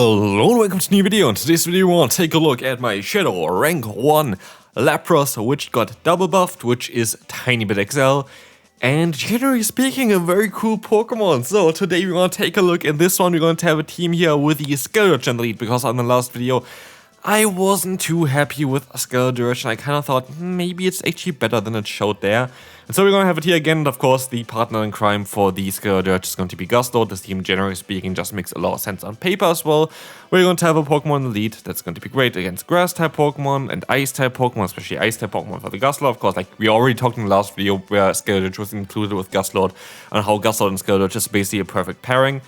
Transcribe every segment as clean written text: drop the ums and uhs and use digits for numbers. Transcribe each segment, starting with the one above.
Hello and welcome to a new video. In today's video we want to take a look at my Shadow Rank 1 Lapras, which got double buffed, which is tiny bit XL. And generally speaking, a very cool Pokemon. So today we want to take a look at this one. We're going to have a team here with the Skeleton in the lead, because on the last video I wasn't too happy with Skeleton and I kind of thought maybe it's actually better than it showed there. And so we're going to have it here again, and of course the partner in crime for the Skeleton is going to be Lostheart. This team, generally speaking, just makes a lot of sense on paper as well. We're going to have a Pokemon in the lead that's going to be great against Grass-type Pokemon and Ice-type Pokemon, especially Ice-type Pokemon for the Lostheart. Of course, like we already talked in the last video where Skeleton was included with Lostheart, and how Lostheart and Skeleton is basically a perfect pairing.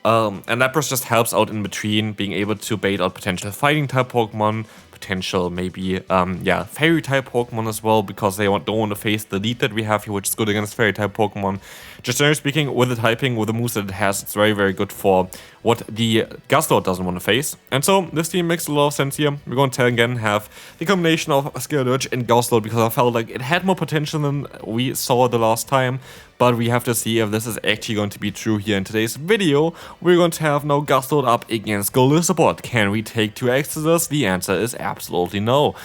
And Lapras just helps out in between, being able to bait out potential fighting-type Pokemon, potential maybe, fairy-type Pokemon as well, because they don't want to face the lead that we have here, which is good against fairy-type Pokemon. Just generally speaking, with the typing, with the moves that it has, it's very, very good for what the Lostheart doesn't want to face. And so, this team makes a lot of sense here. We're going to again have the combination of Skeleton and Lostheart, because I felt like it had more potential than we saw the last time. But we have to see if this is actually going to be true here in today's video. We're going to have now Lostheart up against Galarian. Can we take 2 Exodus? The answer is absolutely no.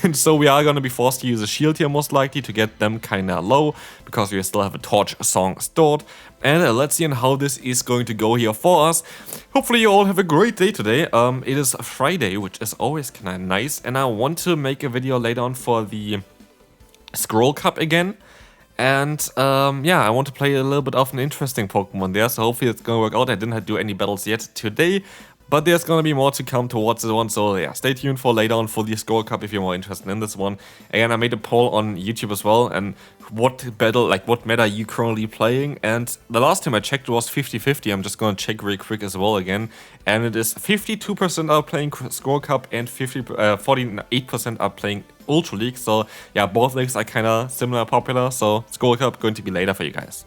And so we are going to be forced to use a shield here most likely to get them kinda low, because we still have a Torch Song stored. And let's see how this is going to go here for us. Hopefully you all have a great day today. It is Friday, which is always kinda nice. And I want to make a video later on for the Scroll Cup again. And yeah, I want to play a little bit of an interesting Pokemon there, so hopefully it's gonna work out. I didn't do any battles yet today, but there's gonna be more to come towards this one, so yeah, stay tuned for later on for the Scroll Cup if you're more interested in this one. Again, I made a poll on YouTube as well, and what meta are you currently playing? And the last time I checked it was 50-50. I'm just gonna check real quick as well again, and it is 52% are playing Scroll Cup and 48% are playing Ultra League. So yeah, both leagues are kind of similar popular, so Scroll Cup going to be later for you guys.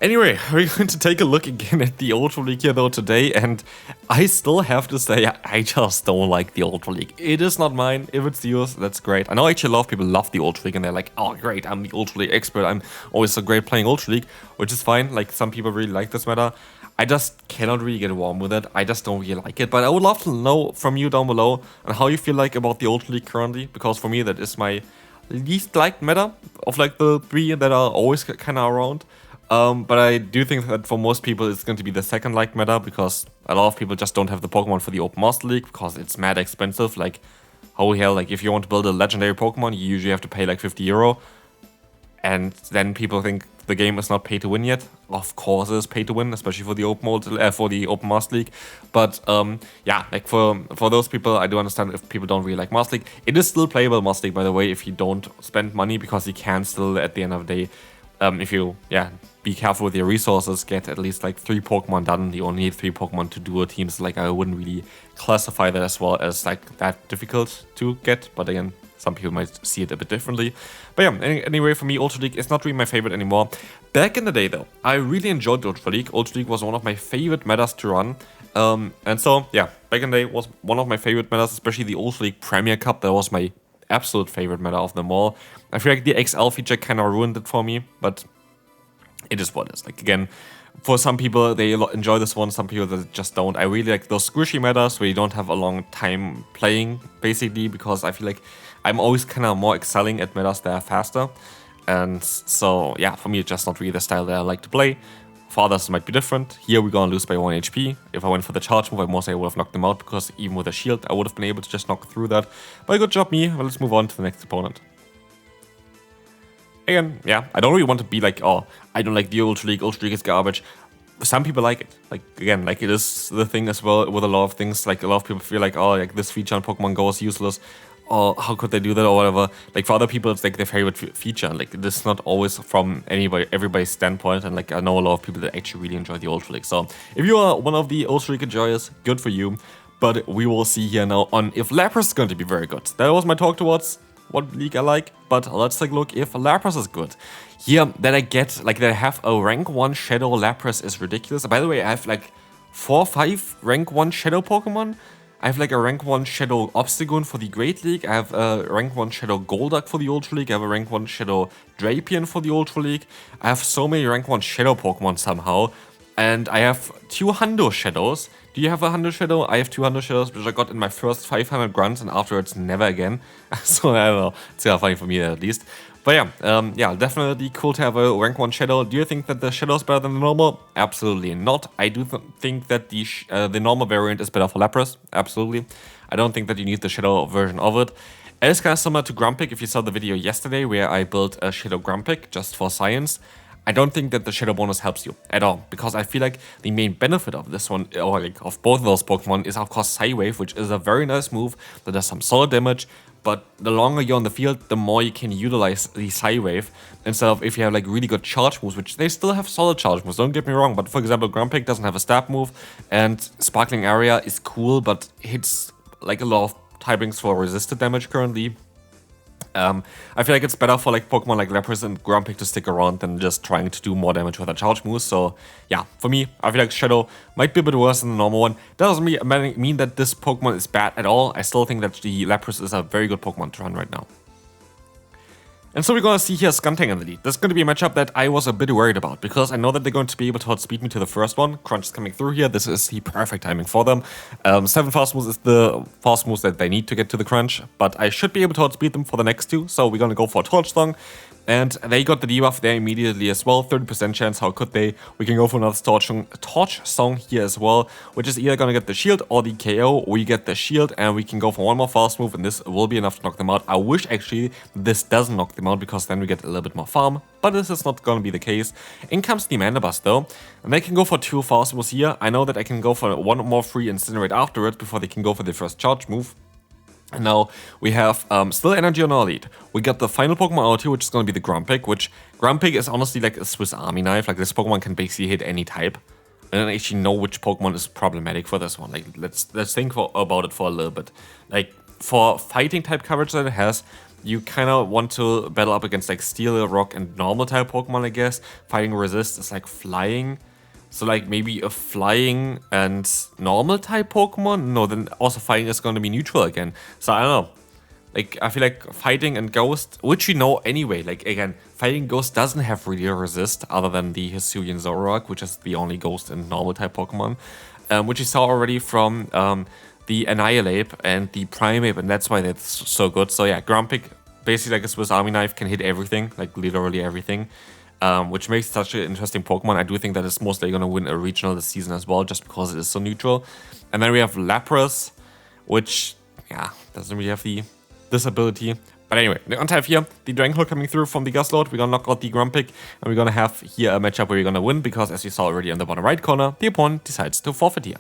Anyway, we're going to take a look again at the Ultra League here though today, and I still have to say I just don't like the Ultra League. It is not mine. If it's yours, that's great. I know actually a lot of people love the Ultra League and they're like, oh great, I'm the Ultra League expert, I'm always so great playing Ultra League, which is fine. Like, some people really like this meta. I just cannot really get warm with it. I just don't really like it. But I would love to know from you down below on how you feel like about the Ultra League currently, because for me that is my least liked meta of like the 3 that are always kind of around. But I do think that for most people it's going to be the second liked meta, because a lot of people just don't have the Pokemon for the Open Master League because it's mad expensive. Like, holy hell, like if you want to build a legendary Pokemon, you usually have to pay like 50 euro. And then people think the game is not pay to win yet. Of course it is pay to win, especially for the Open Master League. But yeah, like for those people, I do understand if people don't really like Master League. It is still playable Master League, by the way, if you don't spend money, because you can still at the end of the day, if you be careful with your resources, get at least like 3 Pokemon done. You only need 3 Pokemon to do a team, so like I wouldn't really classify that as well as like that difficult to get. But again, some people might see it a bit differently. But yeah, anyway, for me, Ultra League is not really my favorite anymore. Back in the day though, I really enjoyed Ultra League. Ultra League was one of my favorite metas to run. And so yeah, back in the day was one of my favorite metas, especially the Ultra League Premier Cup. That was my absolute favorite meta of them all. I feel like the XL feature kind of ruined it for me, but it is what it is. Like, again, for some people they enjoy this one, some people that just don't. I really like those squishy metas where you don't have a long time playing, basically, because I feel like I'm always kind of more excelling at metas that are faster. And so yeah, for me it's just not really the style that I like to play. For others it might be different. Here we're gonna lose by 1 HP. If I went for the charge move, I most likely would have knocked them out, because even with a shield I would have been able to just knock through that. But good job me. Well, let's move on to the next opponent. Again, yeah, I don't really want to be like, oh, I don't like the Ultra League is garbage. Some people like it. Like, again, like it is the thing as well with a lot of things. Like, a lot of people feel like, oh, like this feature on Pokemon Go is useless. Or how could they do that or whatever. Like, for other people it's like their favorite feature. Like, this is not always from everybody's standpoint. And like, I know a lot of people that actually really enjoy the Ultra League. So if you are one of the Ultra League enjoyers, good for you. But we will see here now on if Lapras is going to be very good. That was my talk towards what league I like, but let's take a look if Lapras is good. Here, that I get, like, that I have a rank 1 Shadow Lapras is ridiculous. By the way, I have like 4 or 5 rank 1 Shadow Pokemon. I have like a rank 1 Shadow Obstagoon for the Great League. I have a rank 1 Shadow Golduck for the Ultra League. I have a rank 1 Shadow Drapion for the Ultra League. I have so many rank 1 Shadow Pokemon somehow. And I have 2 Hundo Shadows. Do you have a Hundo Shadow? I have 2 Hundo Shadows, which I got in my first 500 grunts, and afterwards never again. So I don't know, it's kind of funny for me at least. But yeah, definitely cool to have a rank 1 Shadow. Do you think that the Shadow is better than the normal? Absolutely not. I do think that the normal variant is better for Lapras. Absolutely. I don't think that you need the Shadow version of it. It is kind of similar to Grumpig, if you saw the video yesterday where I built a Shadow Grumpig just for science. I don't think that the Shadow bonus helps you at all, because I feel like the main benefit of this one, or like of both of those Pokemon, is of course Psywave, which is a very nice move that does some solid damage, but the longer you're on the field, the more you can utilize the Psywave, instead of if you have like really good charge moves, which they still have solid charge moves, don't get me wrong, but for example Grumpig doesn't have a stab move, and Sparkling Area is cool, but hits like a lot of typings for resisted damage currently. I feel like it's better for like Pokemon like Lapras and Grumpig to stick around than just trying to do more damage with a charge moves. So yeah, for me, I feel like Shadow might be a bit worse than the normal one. That doesn't mean that this Pokemon is bad at all. I still think that the Lapras is a very good Pokemon to run right now. And so we're going to see here Skuntank in the lead. This is going to be a matchup that I was a bit worried about, because I know that they're going to be able to outspeed me to the first one. Crunch is coming through here. This is the perfect timing for them. 7 fast moves is the fast moves that they need to get to the Crunch, but I should be able to outspeed them for the next 2. So we're going to go for a Torch Song. And they got the debuff there immediately as well. 30% chance, how could they? We can go for another Torch Song here as well, which is either going to get the shield or the KO. We get the shield and we can go for one more fast move, and this will be enough to knock them out. I wish actually this doesn't knock them out, because then we get a little bit more farm, but this is not going to be the case. In comes the Mana Bus though, and they can go for 2 fast moves here. I know that I can go for one more free Incinerate afterwards before they can go for the first charge move. And now we have still energy on our lead. We got the final Pokemon out here, which is going to be the Grumpig, which Grumpig is honestly like a Swiss Army knife. Like, this Pokemon can basically hit any type. I don't actually know which Pokemon is problematic for this one. Like, let's think about it for a little bit. Like, for fighting type coverage that it has, you kind of want to battle up against like Steel, Rock, and normal type Pokemon, I guess. Fighting Resist is like flying. So like maybe a flying and normal type Pokemon? No, then also fighting is going to be neutral again. So I don't know. Like, I feel like fighting and Ghost, which we know anyway, like again, fighting Ghost doesn't have really a resist other than the Hisuian Zoroark, which is the only Ghost and normal type Pokemon. Which you saw already from the Annihilate and the Primeape, and that's why that's so good. So yeah, Grumpig, basically like a Swiss Army knife, can hit everything, like literally everything. Which makes it such an interesting Pokemon. I do think that it's mostly going to win a regional this season as well, just because it is so neutral. And then we have Lapras, which, yeah, doesn't really have this ability. But anyway, on top here, the Dragon Claw coming through from the Gustlord. We're going to knock out the Grumpig, and we're going to have here a matchup where we're going to win, because as you saw already in the bottom right corner, the opponent decides to forfeit here.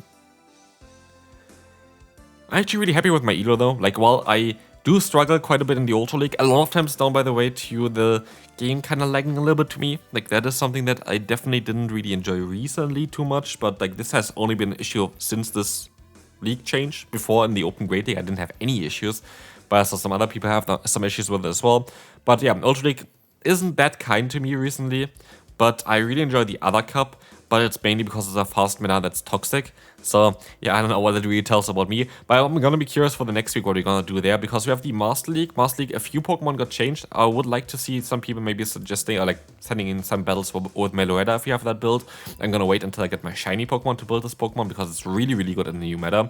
I'm actually really happy with my Elo though. Like, while I do struggle quite a bit in the Ultra League, a lot of times down by the way to the game kind of lagging a little bit to me. Like, that is something that I definitely didn't really enjoy recently too much, but like this has only been an issue since this league change. Before in the Open Great League I didn't have any issues, but I saw some other people have some issues with it as well. But yeah, Ultra League isn't that kind to me recently, but I really enjoy the other cup, but it's mainly because it's a fast meta that's toxic. So yeah, I don't know what it really tells about me, but I'm gonna be curious for the next week what we're gonna do there, because we have the Master League. Master League, a few Pokemon got changed. I would like to see some people maybe suggesting or like sending in some battles with Meloetta if you have that build. I'm gonna wait until I get my shiny Pokemon to build this Pokemon, because it's really, really good in the new meta.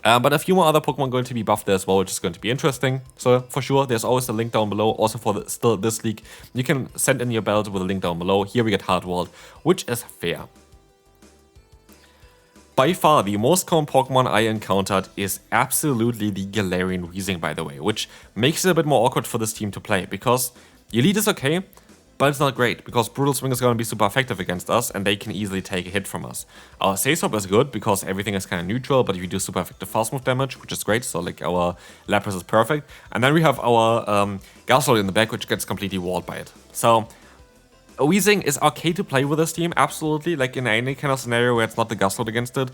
But a few more other Pokemon going to be buffed there as well, which is going to be interesting. So for sure, there's always a link down below. Also for still this league, you can send in your battles with a link down below. Here we get Hardwalled, which is fair. By far, the most common Pokemon I encountered is absolutely the Galarian Weezing, by the way, which makes it a bit more awkward for this team to play, because your lead is okay, but it's not great, because Brutal Swing is going to be super effective against us, and they can easily take a hit from us. Our Sasop is good, because everything is kind of neutral, but we do super effective fast move damage, which is great, so like our Lapras is perfect. And then we have our Gastrodon in the back, which gets completely walled by it. So Weezing is okay to play with this team, absolutely, like in any kind of scenario where it's not the Gustlord against it,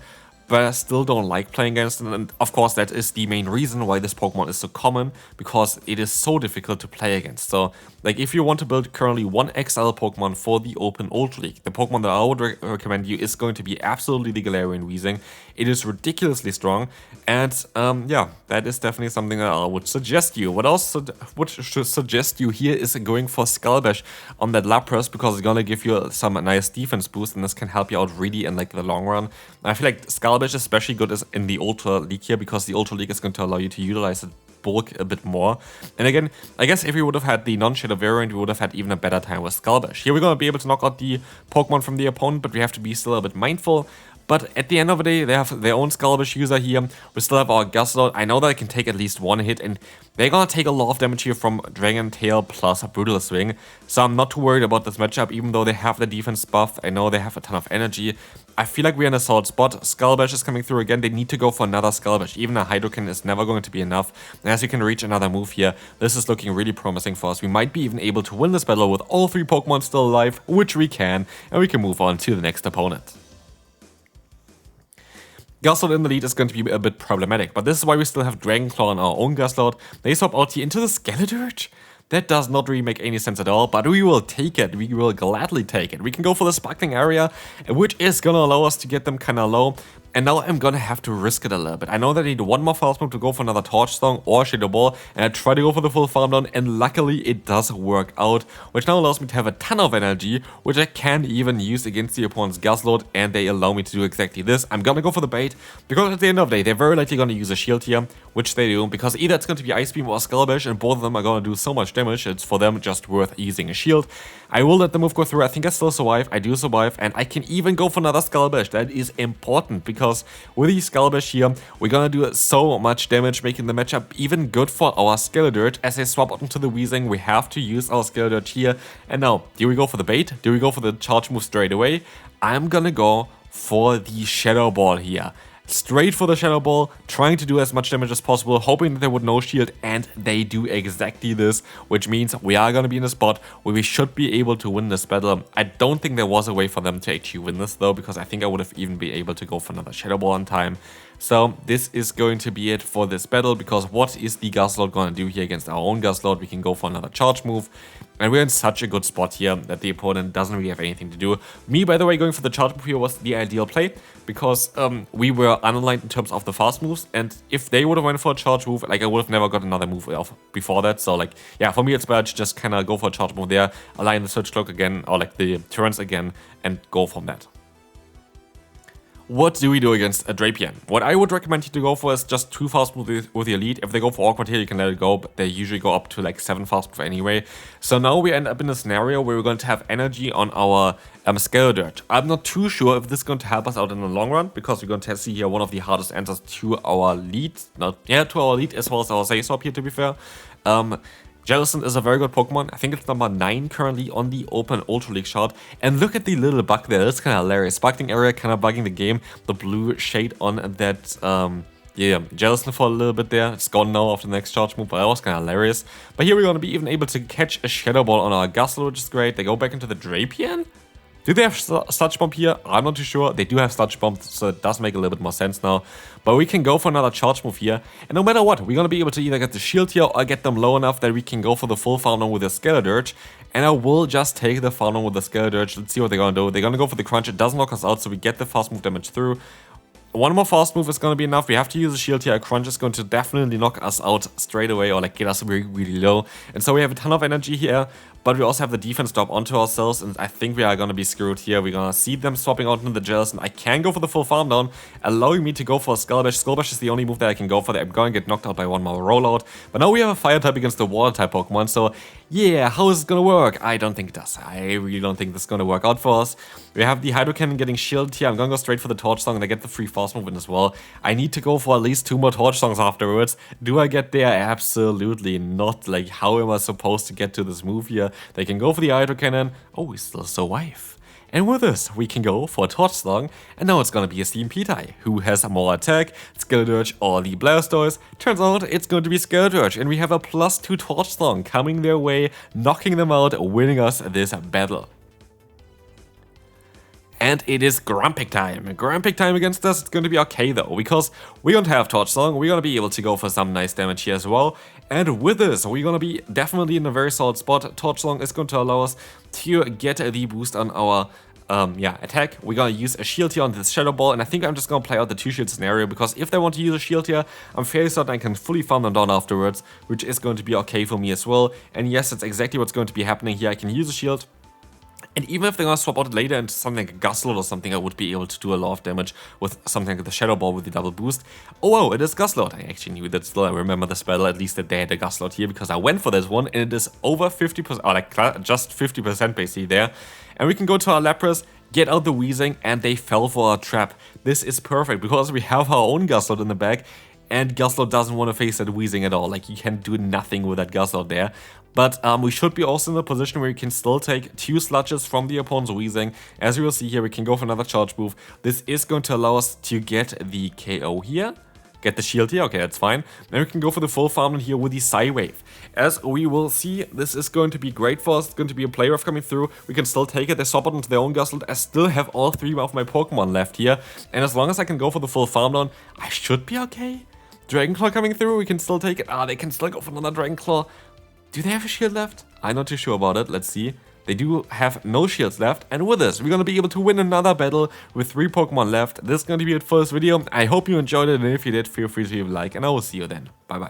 but I still don't like playing against it, and of course that is the main reason why this Pokemon is so common, because it is so difficult to play against. So Like, if you want to build currently one XL Pokemon for the Open Ultra League, the Pokemon that I would recommend you is going to be absolutely the Galarian Weezing. It is ridiculously strong, and yeah, that is definitely something that I would suggest you. What else would suggest you here is going for Skull Bash on that Lapras, because it's gonna give you some nice defense boost, and this can help you out really in like the long run. I feel like Skull Bash is especially good in the Ultra League here, because the Ultra League is going to allow you to utilize it bulk a bit more. And again, I guess if we would have had the non-shadow variant, we would have had even a better time with Skull Bash. Here we're going to be able to knock out the Pokemon from the opponent, but we have to be still a bit mindful. But at the end of the day, they have their own Skull Bash user here. We still have our Guslout. I know that I can take at least one hit, and they're gonna take a lot of damage here from Dragon Tail plus Brutal Swing. So I'm not too worried about this matchup, even though they have the defense buff. I know they have a ton of energy. I feel like we're in a solid spot. Skull Bash is coming through again. They need to go for another Skull Bash. Even a Hydro Cannon is never going to be enough. And as you can reach another move here, this is looking really promising for us. We might be even able to win this battle with all 3 Pokemon still alive, which we can. And we can move on to the next opponent. Guslout in the lead is going to be a bit problematic, but this is why we still have Dragon Claw on our own Guslout. They swap out here into the Skeledirge? That does not really make any sense at all, but we will take it. We will gladly take it. We can go for the Sparkling area, which is gonna allow us to get them kinda low. And now I'm gonna have to risk it a little bit. I know that I need one more fast move to go for another Torch Stone or Shadow Ball, and I try to go for the full farm down, and luckily it does work out, which now allows me to have a ton of energy, which I can even use against the opponent's Guslout, and they allow me to do exactly this. I'm gonna go for the bait, because at the end of the day, they're very likely gonna use a shield here, which they do, because either it's going to be Ice Beam or Skull Bash, and both of them are gonna do so much damage, it's for them just worth using a shield. I will let the move go through. I think I still survive. I do survive, and I can even go for another Skull Bash. That is important, because with the Skull Bash here, we're gonna do so much damage, making the matchup even good for our Skeledirge. As they swap out into the Weezing, we have to use our Skeledirge here. And now, do we go for the bait? Do we go for the charge move straight away? I'm gonna go for the Shadow Ball here. Straight for the Shadow Ball, trying to do as much damage as possible, hoping that they would no shield, and they do exactly this, which means we are going to be in a spot where we should be able to win this battle. I don't think there was a way for them to actually win this though, because I think I would have even been able to go for another Shadow Ball on time. So this is going to be it for this battle, because what is the Guslout going to do here against our own Guslout? We can go for another charge move, and we're in such a good spot here that the opponent doesn't really have anything to do. Me, by the way, going for the charge move here was the ideal play, because we were unaligned in terms of the fast moves, and if they would have went for a charge move, like I would have never got another move off before that. So like, yeah, for me it's better to just kind of go for a charge move there, align the Surge Cloak again, or like the turns again, and go from that. What do we do against a Drapion? What I would recommend you to go for is just 2 fast moves with your lead. If they go for Awkward here, you can let it go, but they usually go up to like 7 fast moves anyway. So now we end up in a scenario where we're going to have energy on our Skeledirge. I'm not too sure if this is going to help us out in the long run, because we're going to see here one of the hardest answers to our lead. To our lead as well as our Say Swap here, to be fair. Jellicent is a very good Pokemon. I think it's number 9 currently on the Open Ultra League chart. And look at the little bug there. That's kind of hilarious. Sparkling area kind of bugging the game. The blue shade on that, Jellicent for a little bit there. It's gone now after the next charge move, but that was kind of hilarious. But here we're going to be even able to catch a Shadow Ball on our Guslout, which is great. They go back into the Drapion. Do they have Sludge Bomb here? I'm not too sure. They do have Sludge Bomb, so it does make a little bit more sense now. But we can go for another charge move here. And no matter what, we're going to be able to either get the shield here or get them low enough that we can go for the full farm down with the Skeledirge. And I will just take the farm down with the Skeledirge. Let's see what they're going to do. They're going to go for the Crunch. It doesn't knock us out, so we get the fast move damage through. One more fast move is going to be enough. We have to use a shield here. A Crunch is going to definitely knock us out straight away, or like get us really, really low. And so we have a ton of energy here, but we also have the defense drop onto ourselves, and I think we are going to be screwed here. We're going to see them swapping out into the Jellicent. I can go for the full farm down, allowing me to go for a Skull Bash. Skull Bash is the only move that I can go for. I'm going to get knocked out by one more rollout. But now we have a Fire type against the Water type Pokemon, so yeah, how is it going to work? I don't think it does. I really don't think this is going to work out for us. We have the Hydro Cannon getting shielded here. I'm going to go straight for the Torch Song, and I get the free fast move in as well. I need to go for at least 2 more Torch Songs afterwards. Do I get there? Absolutely not. Like, how am I supposed to get to this move here? They can go for the Hydro Cannon. Oh, we still survive. And with this, we can go for a Torch Song, and now it's gonna be a Steam P-Tai, who has more attack, Skeledirge or the Blastoise. Turns out it's going to be Skeledirge, and we have a +2 Torch Song coming their way, knocking them out, winning us this battle. And it is Grumpig time. Grumpig time against us, it's going to be okay though, because we're going to have Torch Song, we're going to be able to go for some nice damage here as well. And with this, we're going to be definitely in a very solid spot. Torch Song is going to allow us to get the boost on our attack. We're gonna use a shield here on this Shadow Ball, and I think I'm just gonna play out the 2-shield scenario, because if they want to use a shield here, I'm fairly certain I can fully farm them down afterwards, which is going to be okay for me as well. And yes, that's exactly what's going to be happening here. I can use a shield, and even if they're gonna swap out later into something like a Gustlord or something, I would be able to do a lot of damage with something like the Shadow Ball with the double boost. Oh wow, it is Gustlord. I actually knew that still. I remember this battle, at least that they had a Gustlord here, because I went for this one, and it is over 50%, or like just 50% basically there. And we can go to our Lapras, get out the Weezing, and they fell for our trap. This is perfect, because we have our own Gustlord in the back, and Gustlord doesn't want to face that Weezing at all. Like, you can do nothing with that Gustlord there. But we should be also in a position where we can still take 2 Sludges from the opponent's Weezing. As you will see here, we can go for another charge move. This is going to allow us to get the KO here. Get the shield here, okay, that's fine. Then we can go for the full farmland here with the Psy Wave. As we will see, this is going to be great for us. It's going to be a play rough coming through. We can still take it. They swap it into their own Gustlord. I still have all 3 of my Pokemon left here. And as long as I can go for the full farmland, I should be okay. Dragon Claw coming through, we can still take it. They can still go for another Dragon Claw. Do they have a shield left? I'm not too sure about it. Let's see. They do have no shields left, and with this, we're going to be able to win another battle with 3 Pokemon left. This is going to be it for this video. I hope you enjoyed it, and if you did, feel free to leave a like, and I will see you then. Bye bye.